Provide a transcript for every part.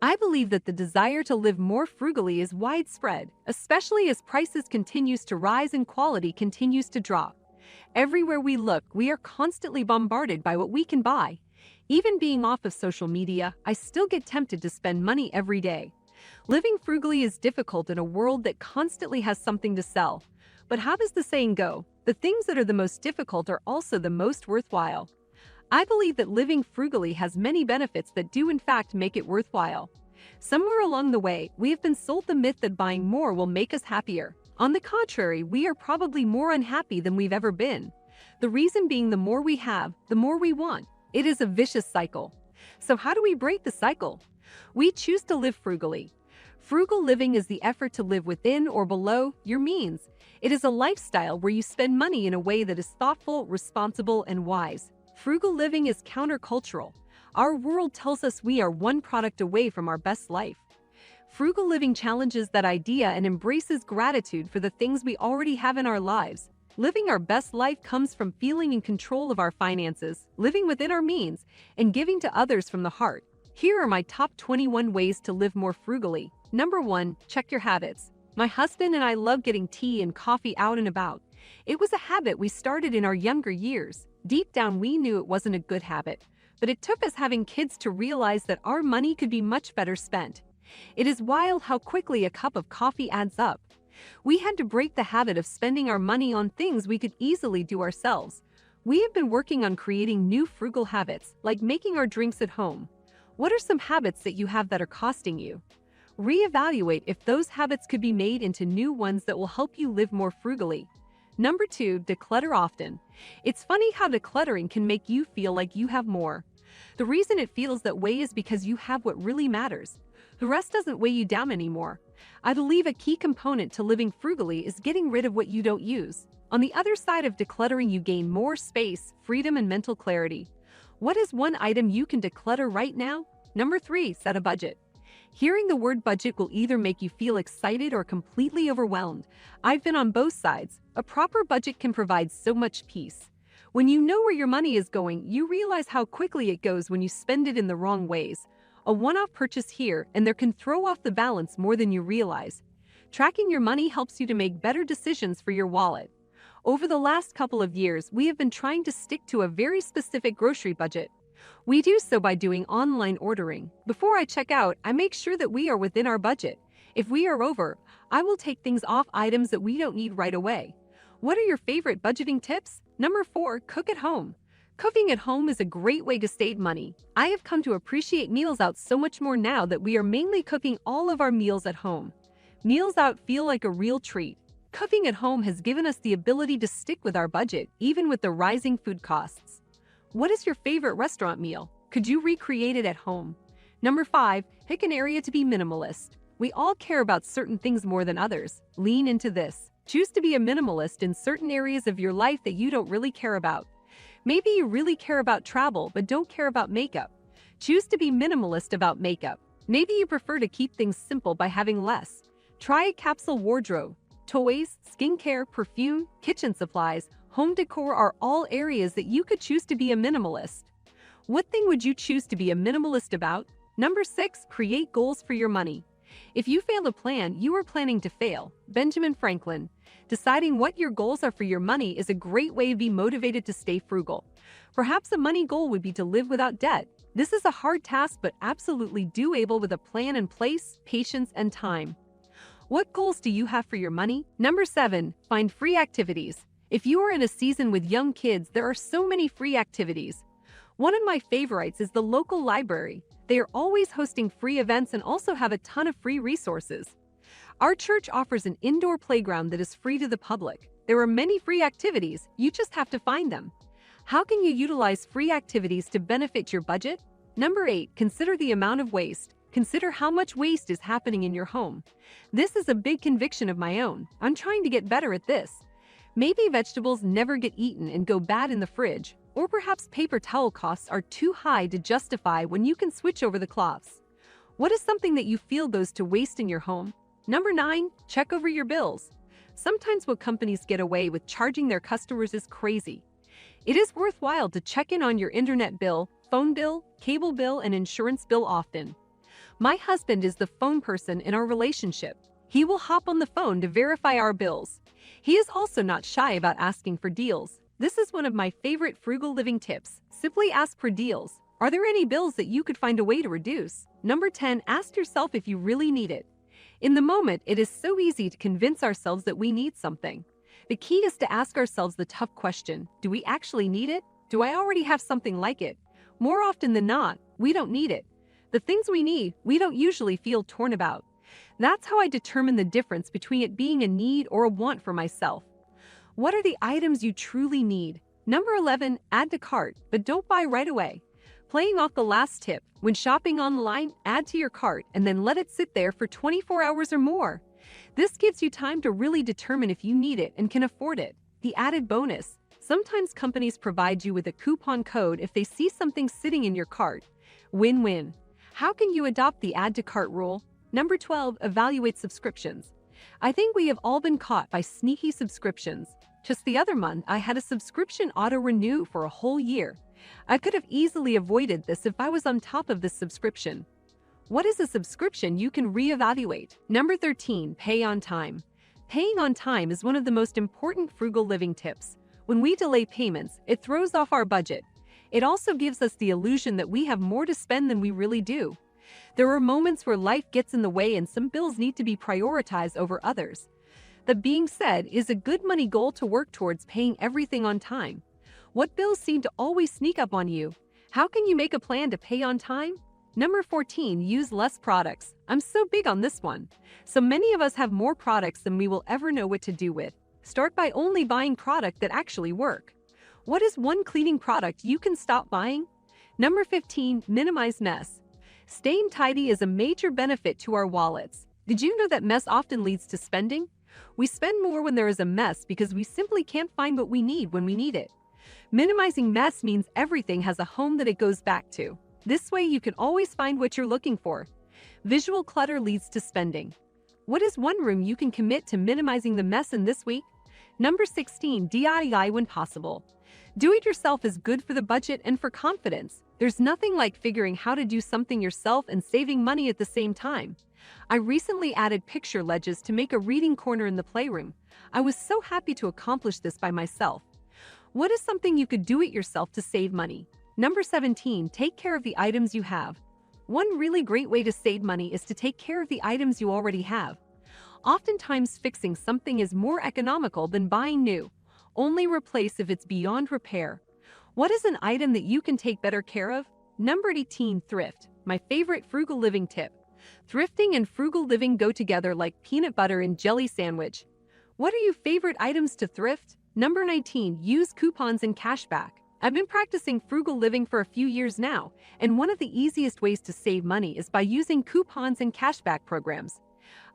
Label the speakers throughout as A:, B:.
A: I believe that the desire to live more frugally is widespread, especially as prices continues to rise and quality continues to drop. Everywhere we look, we are constantly bombarded by what we can buy. Even being off of social media, I still get tempted to spend money every day. Living frugally is difficult in a world that constantly has something to sell. But how does the saying go? The things that are the most difficult are also the most worthwhile. I believe that living frugally has many benefits that do in fact make it worthwhile. Somewhere along the way, we have been sold the myth that buying more will make us happier. On the contrary, we are probably more unhappy than we've ever been. The reason being the more we have, the more we want. It is a vicious cycle. So how do we break the cycle? We choose to live frugally. Frugal living is the effort to live within or below your means. It is a lifestyle where you spend money in a way that is thoughtful, responsible, and wise. Frugal living is countercultural. Our world tells us we are one product away from our best life. Frugal living challenges that idea and embraces gratitude for the things we already have in our lives. Living our best life comes from feeling in control of our finances, living within our means, and giving to others from the heart. Here are my top 21 ways to live more frugally. Number 1, check your habits. My husband and I love getting tea and coffee out and about. It was a habit we started in our younger years. Deep down, we knew it wasn't a good habit, but it took us having kids to realize that our money could be much better spent. It is wild how quickly a cup of coffee adds up. We had to break the habit of spending our money on things we could easily do ourselves. We have been working on creating new frugal habits, like making our drinks at home. What are some habits that you have that are costing you? Reevaluate if those habits could be made into new ones that will help you live more frugally. Number 2, declutter often. It's funny how decluttering can make you feel like you have more. The reason it feels that way is because you have what really matters. The rest doesn't weigh you down anymore. I believe a key component to living frugally is getting rid of what you don't use. On the other side of decluttering, you gain more space, freedom, and mental clarity. What is one item you can declutter right now? Number 3, set a budget. Hearing the word budget will either make you feel excited or completely overwhelmed. I've been on both sides. A proper budget can provide so much peace. When you know where your money is going, you realize how quickly it goes when you spend it in the wrong ways. A one-off purchase here and there can throw off the balance more than you realize. Tracking your money helps you to make better decisions for your wallet. Over the last couple of years, we have been trying to stick to a very specific grocery budget. We do so by doing online ordering. Before I check out, I make sure that we are within our budget. If we are over, I will take things off items that we don't need right away. What are your favorite budgeting tips? Number 4, cook at home. Cooking at home is a great way to save money. I have come to appreciate meals out so much more now that we are mainly cooking all of our meals at home. Meals out feel like a real treat. Cooking at home has given us the ability to stick with our budget, even with the rising food costs. What is your favorite restaurant meal? Could you recreate it at home? Number 5, pick an area to be minimalist. We all care about certain things more than others. Lean into this. Choose to be a minimalist in certain areas of your life that you don't really care about. Maybe you really care about travel but don't care about makeup. Choose to be minimalist about makeup. Maybe you prefer to keep things simple by having less. Try a capsule wardrobe. Toys, skincare, perfume, kitchen supplies, home decor are all areas that you could choose to be a minimalist. What thing would you choose to be a minimalist about? Number 6, create goals for your money. If you fail to plan, you are planning to fail. Benjamin Franklin. Deciding what your goals are for your money is a great way to be motivated to stay frugal. Perhaps a money goal would be to live without debt. This is a hard task, but absolutely doable with a plan in place, patience, and time. What goals do you have for your money? Number 7, find free activities. If you are in a season with young kids, there are so many free activities. One of my favorites is the local library. They are always hosting free events and also have a ton of free resources. Our church offers an indoor playground that is free to the public. There are many free activities, you just have to find them. How can you utilize free activities to benefit your budget? Number 8, consider the amount of waste. Consider how much waste is happening in your home. This is a big conviction of my own. I'm trying to get better at this. Maybe vegetables never get eaten and go bad in the fridge, or perhaps paper towel costs are too high to justify when you can switch over the cloths. What is something that you feel goes to waste in your home? Number 9, check over your bills. Sometimes what companies get away with charging their customers is crazy. It is worthwhile to check in on your internet bill, phone bill, cable bill, and insurance bill often. My husband is the phone person in our relationship. He will hop on the phone to verify our bills. He is also not shy about asking for deals. This is one of my favorite frugal living tips. Simply ask for deals. Are there any bills that you could find a way to reduce? Number 10, ask yourself if you really need it. In the moment, it is so easy to convince ourselves that we need something. The key is to ask ourselves the tough question, do we actually need it? Do I already have something like it? More often than not, we don't need it. The things we need, we don't usually feel torn about. That's how I determine the difference between it being a need or a want for myself. What are the items you truly need? Number 11, add to cart, but don't buy right away. Playing off the last tip, when shopping online, add to your cart and then let it sit there for 24 hours or more. This gives you time to really determine if you need it and can afford it. The added bonus. Sometimes companies provide you with a coupon code if they see something sitting in your cart. Win-win. How can you adopt the add to cart rule? Number 12, evaluate subscriptions. I think we have all been caught by sneaky subscriptions. Just the other month, I had a subscription auto-renew for a whole year. I could have easily avoided this if I was on top of this subscription. What is a subscription you can reevaluate? Number 13, pay on time. Paying on time is one of the most important frugal living tips. When we delay payments, it throws off our budget. It also gives us the illusion that we have more to spend than we really do. There are moments where life gets in the way and some bills need to be prioritized over others. That being said, is a good money goal to work towards paying everything on time. What bills seem to always sneak up on you? How can you make a plan to pay on time? Number 14, use less products. I'm so big on this one. So many of us have more products than we will ever know what to do with. Start by only buying products that actually work. What is one cleaning product you can stop buying? Number 15, minimize mess. Staying tidy is a major benefit to our wallets. Did you know that mess often leads to spending? We spend more when there is a mess because we simply can't find what we need when we need it. Minimizing mess means everything has a home that it goes back to. This way you can always find what you're looking for. Visual clutter leads to spending. What is one room you can commit to minimizing the mess in this week? Number 16, DIY when possible. Do-it-yourself is good for the budget and for confidence. There's nothing like figuring how to do something yourself and saving money at the same time. I recently added picture ledges to make a reading corner in the playroom. I was so happy to accomplish this by myself. What is something you could do it yourself to save money? Number 17, take care of the items you have. One really great way to save money is to take care of the items you already have. Oftentimes, fixing something is more economical than buying new. Only replace if it's beyond repair. What is an item that you can take better care of? Number 18, thrift. My favorite frugal living tip. Thrifting and frugal living go together like peanut butter and jelly sandwich. What are your favorite items to thrift? Number 19, use coupons and cashback. I've been practicing frugal living for a few years now, and one of the easiest ways to save money is by using coupons and cashback programs.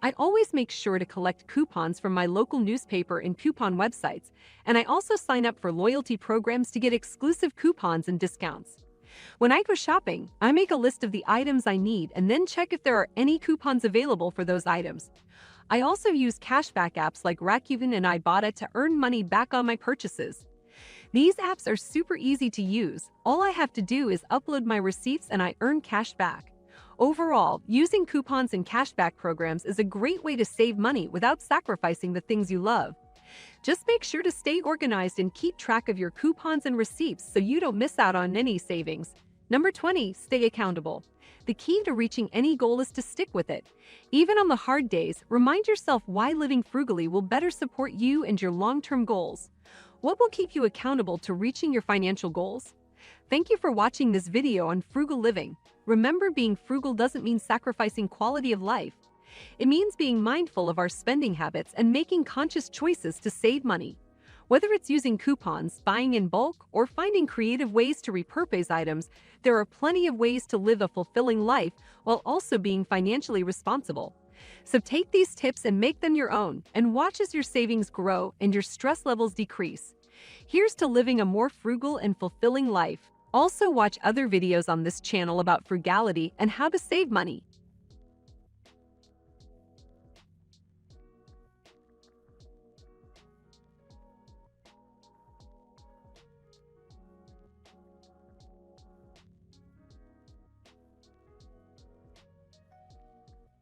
A: I always make sure to collect coupons from my local newspaper and coupon websites, and I also sign up for loyalty programs to get exclusive coupons and discounts. When I go shopping, I make a list of the items I need and then check if there are any coupons available for those items. I also use cashback apps like Rakuten and Ibotta to earn money back on my purchases. These apps are super easy to use. All I have to do is upload my receipts and I earn cash back. Overall, using coupons and cashback programs is a great way to save money without sacrificing the things you love. Just make sure to stay organized and keep track of your coupons and receipts so you don't miss out on any savings. Number 20, stay accountable. The key to reaching any goal is to stick with it. Even on the hard days, remind yourself why living frugally will better support you and your long-term goals. What will keep you accountable to reaching your financial goals? Thank you for watching this video on frugal living. Remember, being frugal doesn't mean sacrificing quality of life. It means being mindful of our spending habits and making conscious choices to save money. Whether it's using coupons, buying in bulk, or finding creative ways to repurpose items, there are plenty of ways to live a fulfilling life while also being financially responsible. So take these tips and make them your own, and watch as your savings grow and your stress levels decrease. Here's to living a more frugal and fulfilling life. Also watch other videos on this channel about frugality and how to save money.